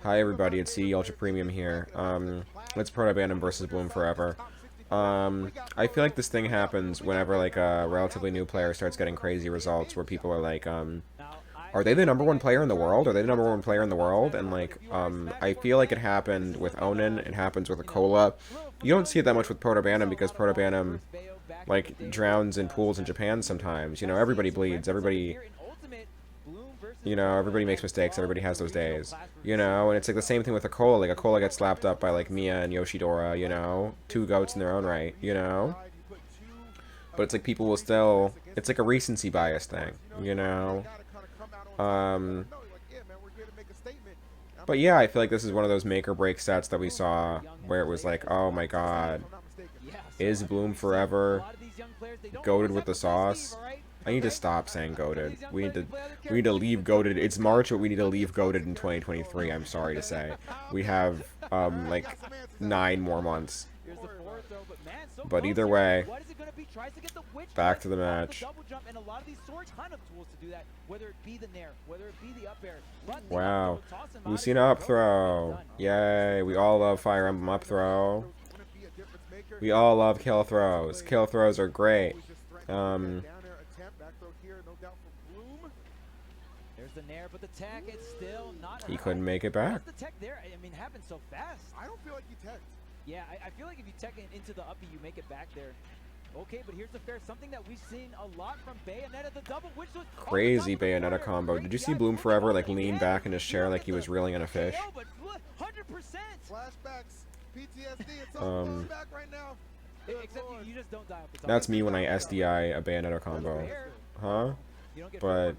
Hi everybody, it's C Ultra Premium here. It's Protobanham versus BLOOM4EVA. I feel like this thing happens whenever like a relatively new player starts getting crazy results where people are like, are they the #1 player in the world? Are they the #1 player in the world? And like, I feel like it happened with Onin, it happens with Akola. You don't see it that much with Protobanham because Protobanham like drowns in pools in Japan sometimes. You know, everybody bleeds, everybody makes mistakes, everybody has those days. And it's like the same thing with Akola. Like, Akola gets slapped up by, like, Mia and Yoshidora, two goats in their own right. But it's like people will still... It's like a recency bias thing. Um... But yeah, I feel like this is one of those make-or-break sets that we saw where it was like, oh my god, is BLOOM4EVA goated with the sauce? I need to stop saying goated. We need to leave goated. It's March, but we need to leave goated in 2023. I'm sorry to say. We have like 9 more months. But either way, back to the match. Wow. Lucina up throw. Yay. We all love Fire Emblem up throw. We all love kill throws. Kill throws are great. He couldn't make it back. The tech there, I mean, happened so fast. I don't feel like he teched. Yeah, I feel like if you tech it into the uppy, you make it back there. Okay, but here's the fair, something that we've seen a lot from Bayonetta, the double, which was crazy Bayonetta combo. Did you see BLOOM4EVA like lean back in his chair like he was reeling in a fish? 100%. Flashbacks, PTSD, it's all back right now. Except you just don't die off the top. That's me when I SDI a Bayonetta combo. Huh? But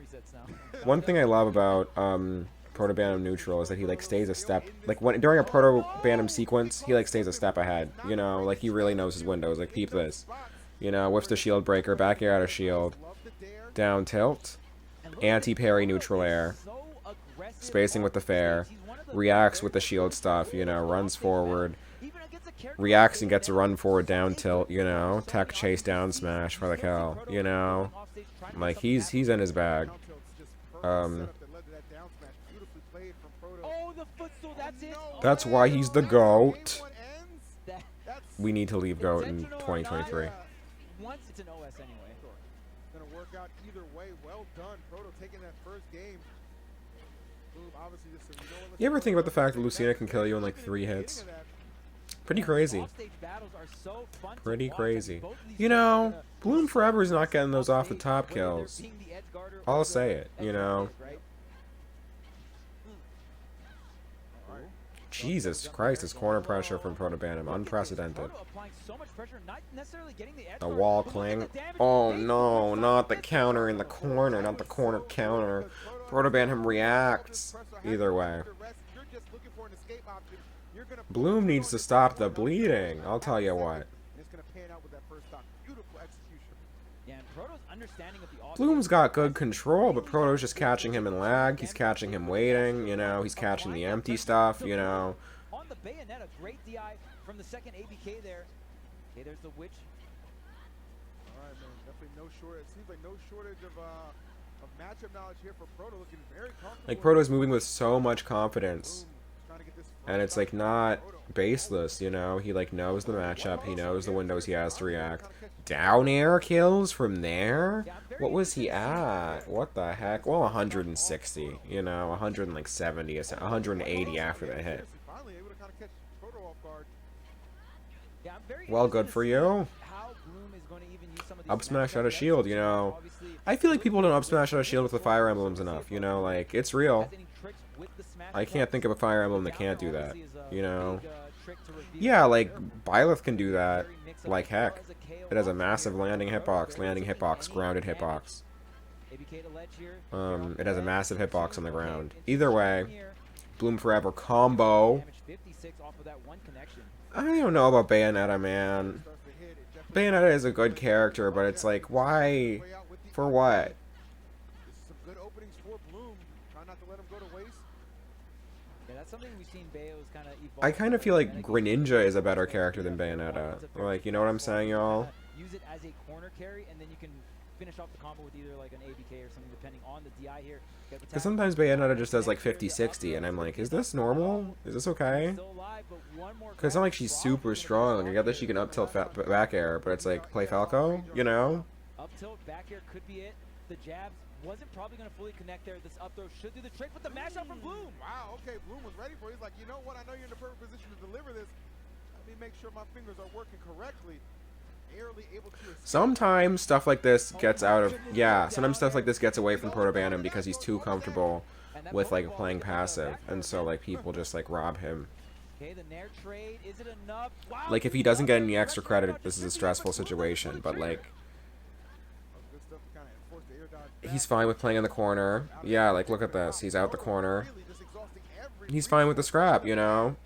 one thing I love about Protobanham neutral is that he like stays a step, like during a Protobanham sequence, he like stays a step ahead, like he really knows his windows. Like, peep this, whiffs the shield breaker, back air out of shield, down tilt, anti-parry neutral air, spacing with the fair, reacts with the shield stuff, runs forward, reacts and gets a run forward down tilt, tech chase down smash for the kill, like he's in his bag. That's why he's the GOAT. We need to leave GOAT in 2023. Once it's an OS anyway. Gonna work out either way. Well done, Proto taking that first game. You ever think about the fact that Lucina can kill you in like 3 hits? Pretty crazy. Pretty crazy. BLOOM4EVA is not getting those off the top kills. I'll say it, Jesus Christ, this corner pressure from Protobanham, unprecedented. The wall cling. Oh no, not the counter in the corner, not the corner counter. Protobanham reacts. Either way. Bloom needs to stop the bleeding, I'll tell you what. Bloom's got good control, but Proto's just catching him in lag. He's catching him waiting, he's catching the empty stuff, On the Bayonetta, great DI from the second ABK there. Okay, there's the witch. Alright, man, definitely no shortage. It seems like no shortage of matchup knowledge here for Proto, looking very comfortable. Like, Proto's moving with so much confidence. And it's like not baseless, He like knows the matchup, he knows the windows he has to react. Down air kills from there? What was he at? What the heck? Well, 160, 170, 180 after the hit. Well, good for you. Up smash out of shield, I feel like people don't up smash out of shield with the Fire Emblems enough, like, it's real. I can't think of a Fire Emblem that can't do that, Yeah, like, Byleth can do that, like heck. It has a massive landing hitbox, grounded hitbox. It has a massive hitbox on the ground. Either way, BLOOM4EVA combo. I don't know about Bayonetta, man. Bayonetta is a good character, but it's like, why? For what? I kind of feel like Greninja is a better character than Bayonetta. Like, you know what I'm saying, y'all? Use it as a corner carry, and then you can finish off the combo with either like an ABK or something, depending on the DI here. Because sometimes Bayonetta just does like 50-60, and I'm like, is this normal? Is this okay? Because it's not like she's super strong. Like, I get that she can up tilt back air, but it's like, play Falco, you know? Up tilt back air could be it. The jabs wasn't probably going to fully connect there. This up throw should do the trick with the mash out from Bloom. Wow, okay, Bloom was ready for it. He's like, you know what? I know you're in the perfect position to deliver this. Let me make sure my fingers are working correctly. Barely able to escape. Sometimes stuff like this gets out of... Yeah, sometimes stuff like this gets away from Protobanham because he's too comfortable with, like, playing passive. And so, like, people just, like, rob him. Okay, the Nair trade, is it enough? Wow, Like, if he doesn't get any extra credit, this is a stressful situation. But, like... He's fine with playing in the corner. Yeah, like, look at this. He's out the corner. He's fine with the scrap, you know?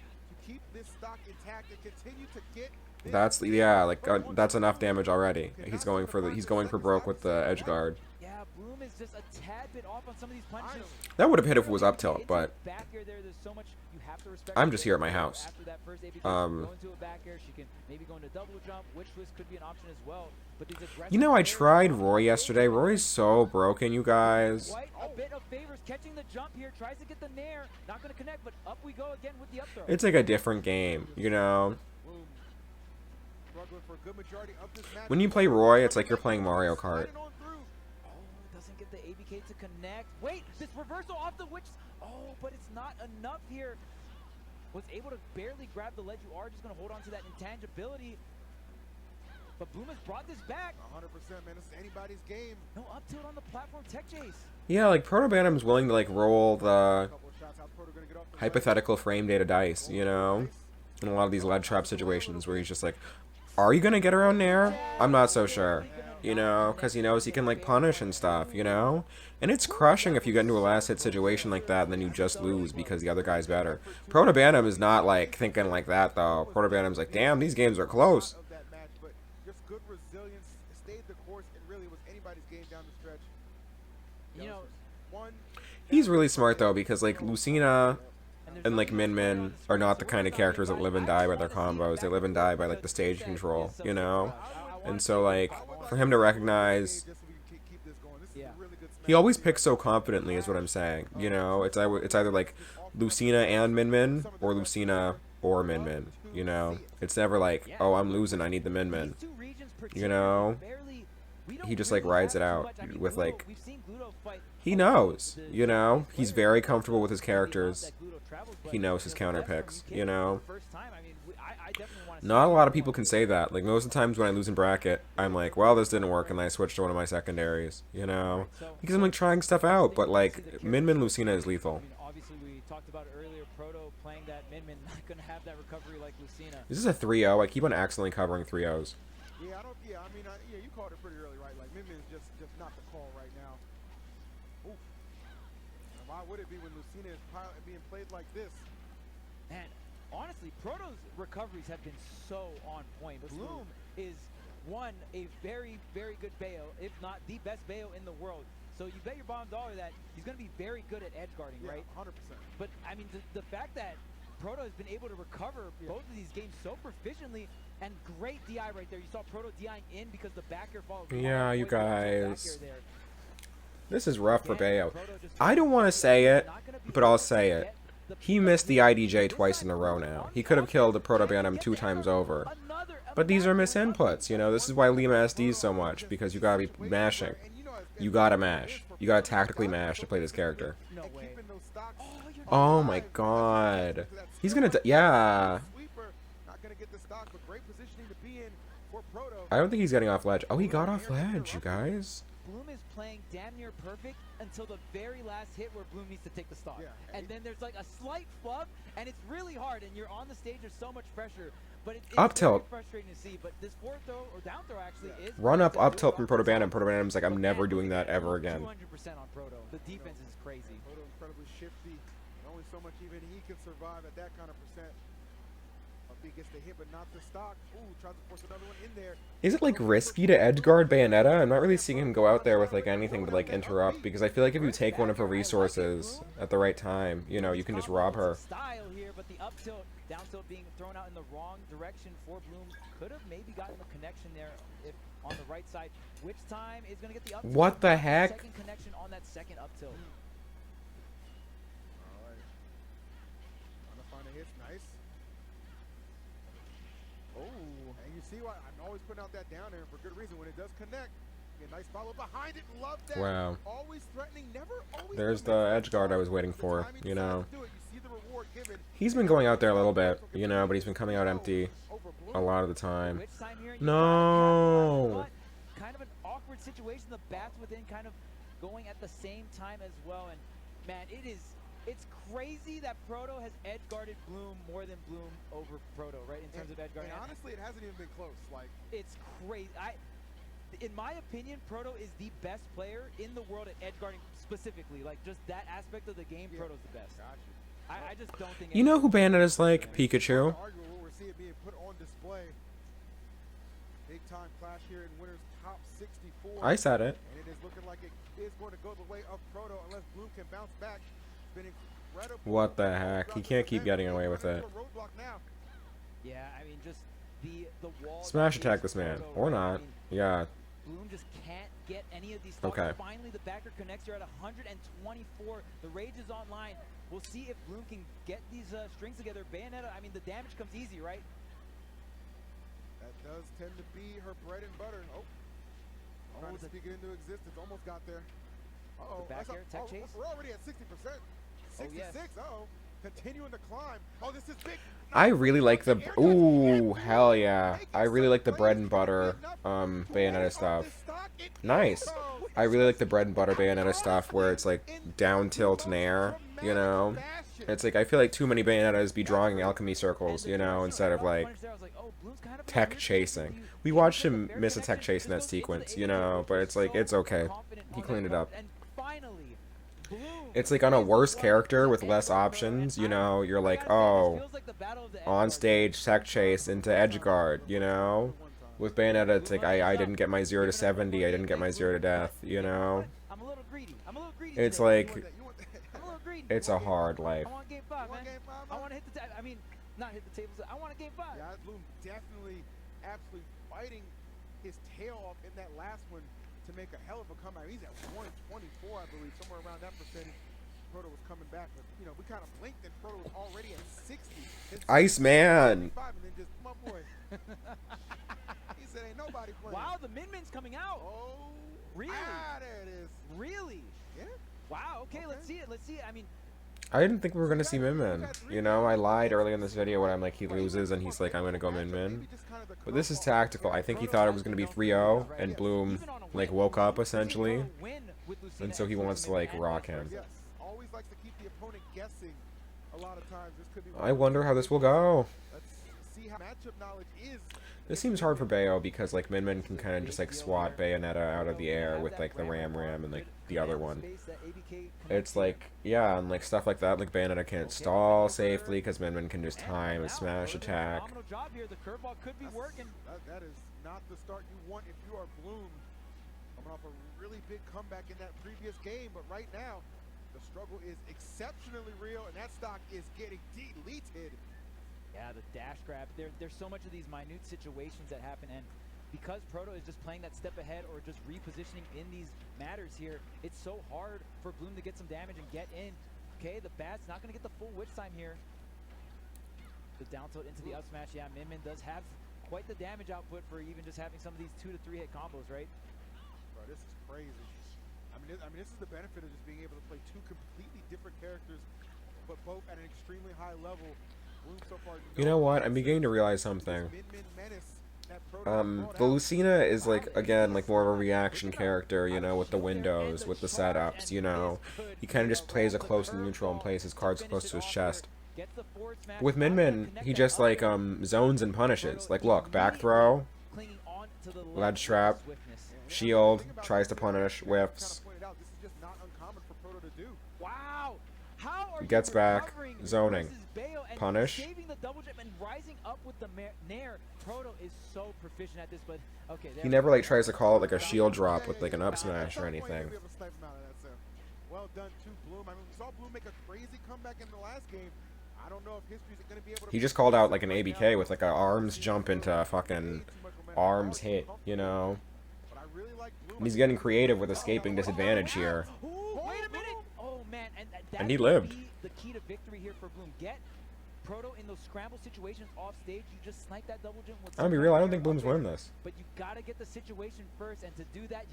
That's, yeah, like, that's enough damage already. He's going for broke with the edge guard. Yeah, Bloom is just a tad bit off on some of these punches. That would have hit if it was up tilt, but I'm just here at my house. You know, I tried Roy yesterday. Roy's so broken, you guys. It's like a different game, you know? When you play Roy, it's like you're playing Mario Kart. Doesn't get the ABK to connect. Wait, this reversal off the witch. Oh, but it's not enough here. Was able to barely grab the ledge. You are just going to hold on to that intangibility. But Bloom has brought this back. 100%, man. This is anybody's game. No up tilt on the platform tech chase. Yeah, like Protobanham's willing to like roll the hypothetical frame data dice, you know? In a lot of these lead trap situations where he's just like, are you going to get around Nair? I'm not so sure. You know, because he knows he can, like, punish and stuff, you know? And it's crushing if you get into a last-hit situation like that and then you just lose because the other guy's better. Protobanham is not, like, thinking like that, though. Protobanham's like, damn, these games are close. He's really smart, though, because, like, Lucina and, like, Min are not the kind of characters that live and die by their combos. They live and die by, like, the stage control, you know? And so, like, for him to recognize... He always picks so confidently, is what I'm saying. You know, it's either, like, Lucina and Min, or Lucina or Min, you know? It's never like, oh, I'm losing, I need the Min. You know? He just, like, rides it out with, like... He knows, you know? He's very comfortable with his characters. He knows his counter picks, you know? Not a lot of people can say that. Like, most of the times when I lose in bracket, I'm like, well, this didn't work, and I switch to one of my secondaries, you know? Because I'm, like, trying stuff out, but, like, Min Lucina is lethal. Obviously, we talked about earlier, Proto playing that Min not going to have that recovery like Lucina. Is this a 3-0? I keep on accidentally covering 3-0s. Yeah, yeah, you called it pretty early, right? Like, Min is just not the call right now. Oof. Why would it be when Lucina is being played like this? Man, honestly, Proto's recoveries have been so on point. Bloom is, one, a very, very good Bayo, if not the best Bayo in the world. So you bet your bottom dollar that he's going to be very good at edge guarding, right? 100%. But, I mean, the fact that Proto has been able to recover both of these games so proficiently, and great DI right there. You saw Proto DIing in because the back air followed. Yeah, you guys. This is rough for Bayo. I don't want to say it, but I'll say it. He missed the IDJ twice in a row now. He could have killed the Protobanham 2 times over. But these are misinputs, you know? This is why Lima SDs so much, because you gotta be mashing. You gotta mash. You gotta tactically mash to play this character. Oh my god. He's gonna yeah. I don't think he's getting off ledge. Oh, he got off ledge, you guys. Bloom is playing damn near perfect until the very last hit where Bloom needs to take the stock. And then there's like a slight flub, and it's really hard, and you're on the stage, there's so much pressure. But it's up tilt. Frustrating to see, but this forward throw or down throw actually is run up tilt from Protobanham. Protobanham's like, I'm never doing that ever again. 200% on Proto. The defense is crazy. Proto incredibly shifty. Only so much even he can survive at that kind of percent of He gets the hit, but not the stock. Ooh, tries to force another one in there. Is it like risky to edge guard Bayonetta? I'm not really seeing him go out there with like anything to like interrupt, because I feel like if you take one of her resources at the right time, you know, you can just rob her. Style here, but the up tilt, down tilt being thrown out in the wrong direction for Bloom could have maybe gotten a connection there if on the right side. Which time is going to get the up tilt? What the heck? Second connection on that second up tilt. All right. Trying to find a hit. Nice. Oh, and you see why I'm always putting out that down there for good reason. When it does connect, get a nice follow behind it. Love that. Wow. Always threatening, never always. There's the edge guard I was waiting for, you know. You see the reward given. He's been going out there a little bit, you know, but he's been coming out empty a lot of the time. No! Kind of an awkward situation. The bats within kind of going at the same time as well. And man, it's crazy that Proto has edge guarded Bloom more than Bloom over Proto, right? In terms of edge guarding. And honestly, it hasn't even been close. Like, it's crazy. In my opinion, Proto is the best player in the world at edge guarding specifically. Like, just that aspect of the game, Proto's the best. I just don't think. You know who Bayonetta's like? Pikachu. We're seeing it being put on display. Big time clash here in winners top 64. I said it. And it is looking like it is going to go the way of Proto unless Bloom can bounce back. It's been incredible. What the heck? He can't keep getting away with it. Yeah, I mean, just the wall. Smash attack this man, or not. Yeah. Bloom just can't get any of these. Okay. Finally, the backer connects here at 124. The rage is online. We'll see if Bloom can get these strings together. Bayonetta, I mean, the damage comes easy, right? That does tend to be her bread and butter. Oh, trying to speak it into existence. Almost got there. Uh-oh. The back air, tech chase. We're already at 60%. 66. Yes. Uh-oh. Continuing to climb. Oh, this is big. I really like the... Ooh, hell yeah. I really like the bread and butter Bayonetta stuff. Nice. I really like the bread and butter Bayonetta stuff where it's like down tilt and air, you know? It's like, I feel like too many Bayonettas be drawing alchemy circles, you know, instead of like tech chasing. We watched him miss a tech chase in that sequence, you know, but it's like, it's okay. He cleaned it up. It's like on a worse character with less options, you know, you're like, oh, on stage tech chase into edge guard, you know? With Bayonetta, it's like, I didn't get my 0 to 70, I didn't get my 0 to death, you know? It's like, it's a hard life. I want game 5, man. I want to hit the I mean, not hit the tables. I want a game 5. Yeah, Bloom definitely, absolutely fighting his tail off in that last one to make a hell of a comeback. He's at 124, I believe, somewhere around that percentage. Proto was coming back, but you know, we kind of blinked and Proto was already at 60. Iceman. And then just, my boy. He said, "Ain't nobody playing." Wow, the Min-Min's coming out. Oh, really? Ah, there it is. Really? Yeah. Wow. Okay, let's see it. Let's see it. I mean, I didn't think we were gonna see Min-Min. You know, I lied early in this video when I'm like, he loses and he's like, I'm gonna go Min-Min. But this is tactical. I think he thought it was gonna be 3-0 and Bloom like woke up essentially, and so he wants to like rock him. Yes. Always likes to keep the opponent guessing. A lot of times, this could be. I wonder how this will go. Let's see how matchup knowledge is. This seems hard for Bayo because like Min-Min can kind of just like swat Bayonetta out of the air with like the Ram and like the other one. It's like, yeah, and like stuff like that, like Bayonetta can't stall safely because Min-Min can just time a smash attack. That is not the start you want if you are Bloom. Coming off a really big comeback in that previous game, but right now the struggle is exceptionally real and that stock is getting deleted. Yeah, the dash grab. There's so much of these minute situations that happen, and because Proto is just playing that step ahead or just repositioning in these matters here, it's so hard for Bloom to get some damage and get in. Okay, the bat's not going to get the full witch time here. The down tilt into the up smash. Yeah, Min-Min does have quite the damage output for even just having some of these 2 to 3 hit combos, right? Bro, this is crazy. I mean, this is the benefit of just being able to play two completely different characters, but both at an extremely high level. So far, you know what? I'm beginning to realize something. The Lucina is like, again, like more of a reaction character, you know, with the windows, with the setups, you know. He kind of just plays a close and neutral and plays his cards close to his chest. With Min-Min, he just like zones and punishes. Like, look, back throw, ledge trap, shield, tries to punish, whiffs. He gets back, zoning, punish, rising up with the Nair. Proto is so proficient at this, but okay. He never like tries to call it like a shield drop with like an up smash or anything. Well done to Bloom. I mean, we saw Bloom make a crazy comeback in the last game. I don't know if history's going to be able to... He just called out like an ABK with like a arms jump into a fucking arms hit, you know? And he's getting creative with escaping disadvantage here. Ooh, wait a minute! Oh man, And he lived. The key to victory here for Bloom. Get Proto in those scramble situations off stage. You just snipe that double jump. I'm gonna be real, I don't think Bloom's winning this. But you gotta get the situation first, and to do that,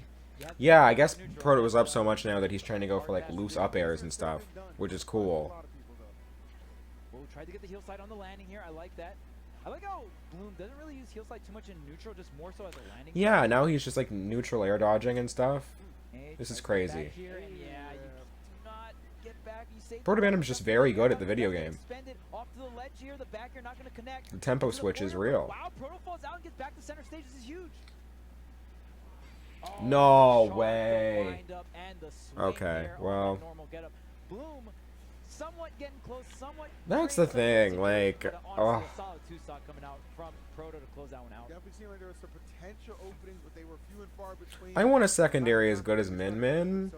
yeah, I guess Proto was up so much now that he's trying to go for like loose up airs and stuff, which is cool. Well, tried to get the heel slide on the landing here. I like that. I like how Bloom doesn't really use heel slide too much in neutral, just more so as a landing. Yeah, now he's just like neutral air dodging and stuff. This is crazy. Protobanham's just very good at the video game. The tempo switch is real. Wow, Proto falls out and gets back to center stage. This is huge. No way. Okay, well. Bloom somewhat getting close, somewhat. That's the thing, like, oh. Solid two-stock coming out from Proto to close that one out. Definitely seemed like there was some potential openings, but they were few and far between. I want a secondary as good as Min Min.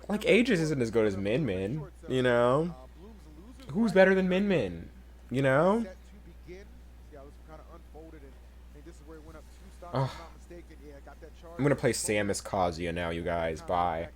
Like, Aegis isn't as good as Min Min, you know? Who's better than Min Min, you know? Oh. I'm gonna play Samus Kazuya now, you guys. Bye.